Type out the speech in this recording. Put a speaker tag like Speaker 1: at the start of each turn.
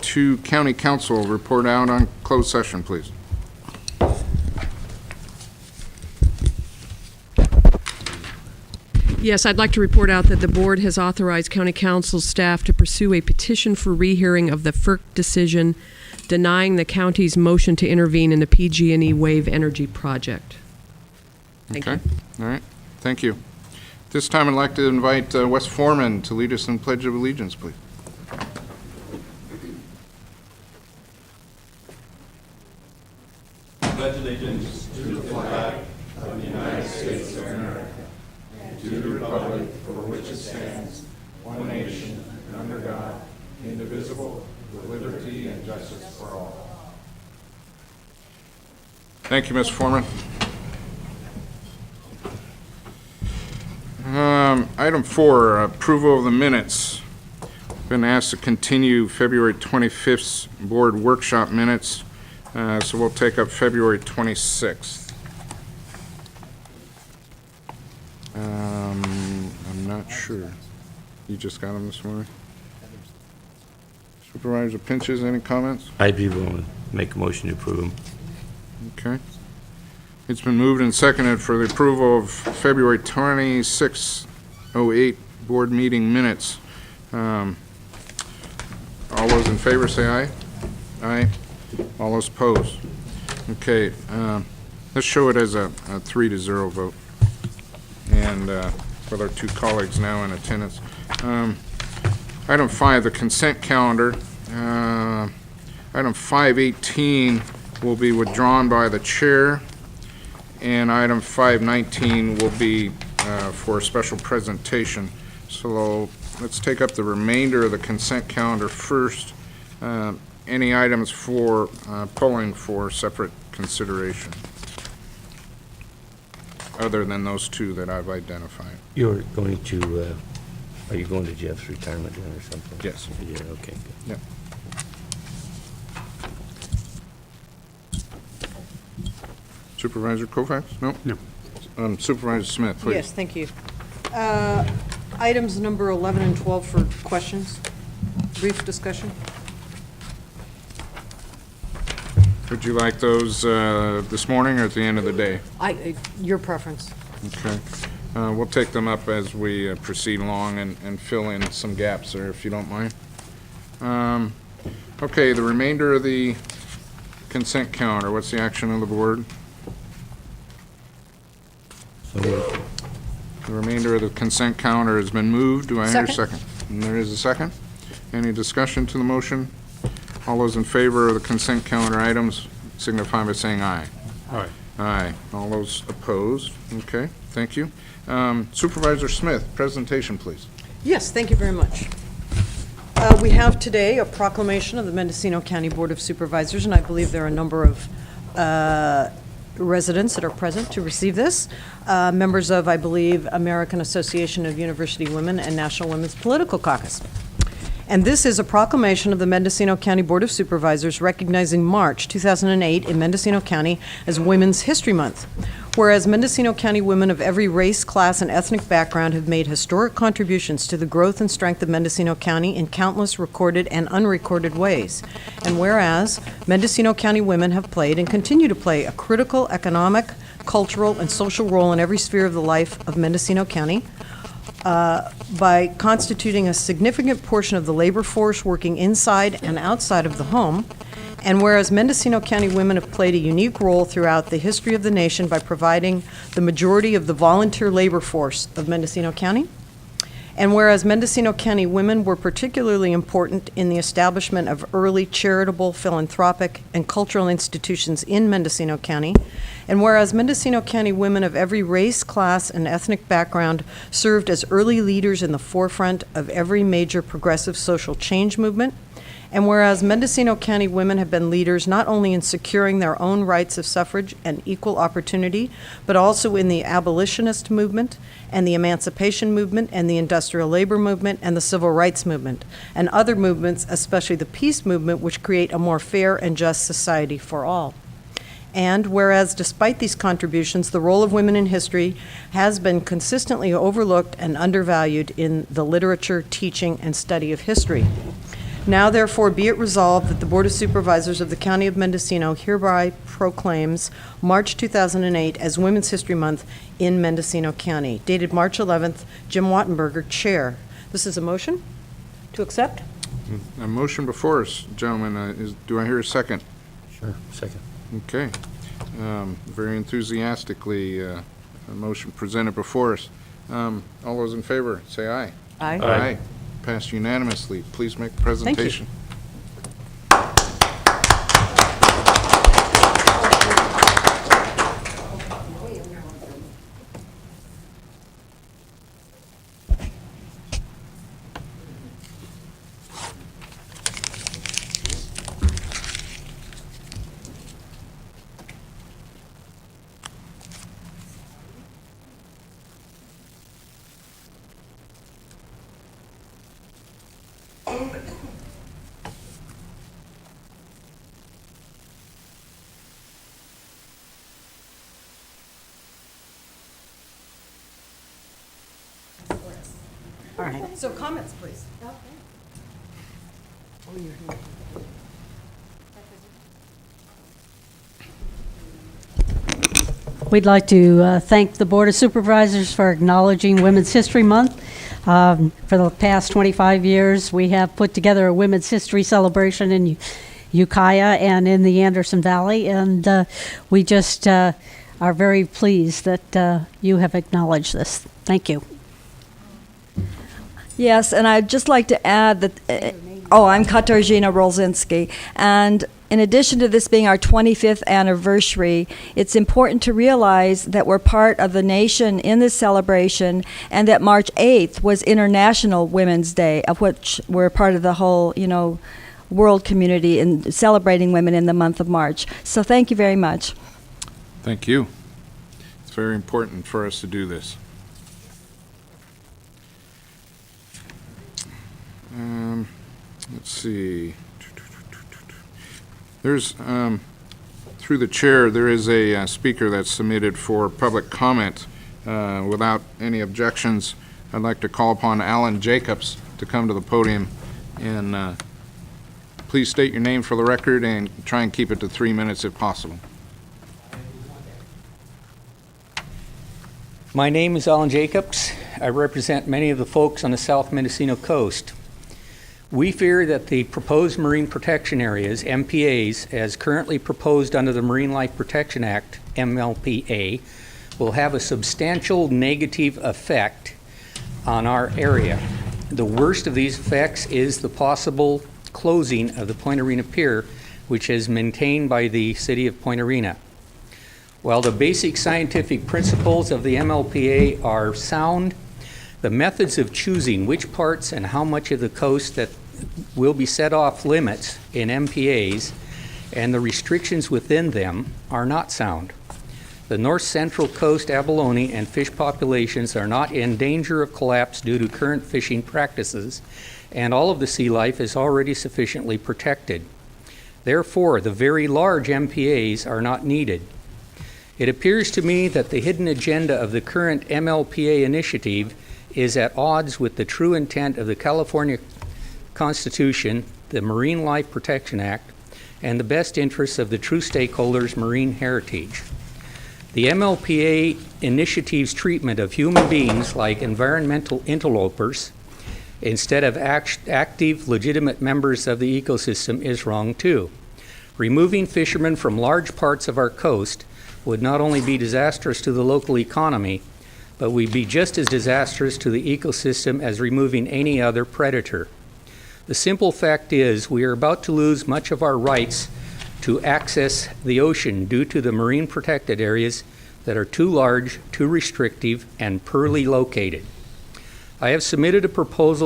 Speaker 1: to County Council. Report out on closed session, please.
Speaker 2: Yes, I'd like to report out that the board has authorized County Council staff to pursue a petition for rehearing of the FERC decision denying the county's motion to intervene in the PG&E Wave Energy project. Thank you.
Speaker 1: All right. Thank you. This time I'd like to invite Wes Foreman to lead us in Pledge of Allegiance, please.
Speaker 3: Pledge allegiance to the flag of the United States of America and to the republic for which it stands, one nation, under God, indivisible, with liberty and justice for all.
Speaker 1: Thank you, Ms. Foreman. Item 4, approval of the minutes. Been asked to continue February 25th's board workshop minutes, so we'll take up February 26th. I'm not sure. You just got them this morning? Supervisor Pinches, any comments?
Speaker 4: I'd be willing to make a motion to approve them.
Speaker 1: Okay. It's been moved and seconded for the approval of February 26, 08 board meeting minutes. All those in favor say aye. Aye. All those opposed. Okay. Let's show it as a 3-0 vote. And with our two colleagues now in attendance. Item 5, the consent calendar. Item 518 will be withdrawn by the chair, and item 519 will be for a special presentation. So let's take up the remainder of the consent calendar first. Any items for polling for separate consideration, other than those two that I've identified?
Speaker 4: You're going to, are you going to Jeff's retirement dinner or something?
Speaker 1: Yes.
Speaker 4: Yeah, okay, good.
Speaker 1: Yep. Supervisor Kovacs? No? No. Supervisor Smith, please.
Speaker 5: Yes, thank you. Items number 11 and 12 for questions. Brief discussion.
Speaker 1: Would you like those this morning or at the end of the day?
Speaker 5: Your preference.
Speaker 1: Okay. We'll take them up as we proceed along and fill in some gaps there, if you don't mind. Okay, the remainder of the consent calendar, what's the action of the board?
Speaker 4: So moved.
Speaker 1: The remainder of the consent calendar has been moved. Do I hear a
Speaker 5: Second.
Speaker 1: second? And there is a second. Any discussion to the motion? All those in favor of the consent calendar items signify by saying aye.
Speaker 3: Aye.
Speaker 1: Aye. All those opposed? Okay, thank you. Supervisor Smith, presentation, please.
Speaker 5: Yes, thank you very much. We have today a proclamation of the Mendocino County Board of Supervisors, and I believe there are a number of residents that are present to receive this. Members of, I believe, American Association of University Women and National Women's Political Caucus. And this is a proclamation of the Mendocino County Board of Supervisors recognizing March 2008 in Mendocino County as Women's History Month. Whereas Mendocino County women of every race, class, and ethnic background have made historic contributions to the growth and strength of Mendocino County in countless recorded and unrecorded ways. And whereas Mendocino County women have played and continue to play a critical economic, cultural, and social role in every sphere of the life of Mendocino County, by constituting a significant portion of the labor force working inside and outside of the home. And whereas Mendocino County women have played a unique role throughout the history of the nation by providing the majority of the volunteer labor force of Mendocino County. And whereas Mendocino County women were particularly important in the establishment of early charitable, philanthropic, and cultural institutions in Mendocino County. And whereas Mendocino County women of every race, class, and ethnic background served as early leaders in the forefront of every major progressive social change movement. And whereas Mendocino County women have been leaders not only in securing their own rights of suffrage and equal opportunity, but also in the abolitionist movement and the emancipation movement and the industrial labor movement and the civil rights movement, and other movements, especially the peace movement, which create a more fair and just society for all. And whereas despite these contributions, the role of women in history has been consistently overlooked and undervalued in the literature, teaching, and study of history. Now therefore be it resolved that the Board of Supervisors of the County of Mendocino hereby proclaims March 2008 as Women's History Month in Mendocino County. Dated March 11th, Jim Wattenberger, Chair. This is a motion to accept?
Speaker 1: A motion before us, gentlemen. Do I hear a second?
Speaker 4: Sure, second.
Speaker 1: Okay. Very enthusiastically, a motion presented before us. All those in favor, say aye.
Speaker 5: Aye.
Speaker 1: Aye. Passed unanimously. Please make the presentation.
Speaker 5: All right. So comments, please.
Speaker 6: We'd like to thank the Board of Supervisors for acknowledging Women's History Month. For the past 25 years, we have put together a Women's History celebration in Ukiah and in the Anderson Valley, and we just are very pleased that you have acknowledged this. Thank you.
Speaker 7: Yes, and I'd just like to add that, I'm Katarzyna Rolzinski, and in addition to this being our 25th anniversary, it's important to realize that we're part of the nation in this celebration, and that March 8th was International Women's Day, of which we're part of the whole, world community in celebrating women in the month of March. So thank you very much.
Speaker 1: Thank you. It's very important for us to do this. Let's see. There's, through the chair, there is a speaker that's submitted for public comment. Without any objections, I'd like to call upon Alan Jacobs to come to the podium and please state your name for the record and try and keep it to 3 minutes if possible.
Speaker 8: My name is Alan Jacobs. I represent many of the folks on the South Mendocino coast. We fear that the proposed marine protection areas, MPAs, as currently proposed under the Marine Life Protection Act, MLPA, will have a substantial negative effect on our area. The worst of these effects is the possible closing of the Point Arena Pier, which is maintained by the City of Point Arena. While the basic scientific principles of the MLPA are sound, the methods of choosing which parts and how much of the coast that will be set off limits in MPAs and the restrictions within them are not sound. The north central coast abalone and fish populations are not in danger of collapse due to current fishing practices, and all of the sea life is already sufficiently protected. Therefore, the very large MPAs are not needed. It appears to me that the hidden agenda of the current MLPA initiative is at odds with the true intent of the California Constitution, the Marine Life Protection Act, and the best interests of the true stakeholders' marine heritage. The MLPA initiative's treatment of human beings like environmental interlopers instead of active, legitimate members of the ecosystem is wrong too. Removing fishermen from large parts of our coast would not only be disastrous to the local economy, but would be just as disastrous to the ecosystem as removing any other predator. The simple fact is we are about to lose much of our rights to access the ocean due to the marine protected areas that are too large, too restrictive, and poorly located. I have submitted a proposal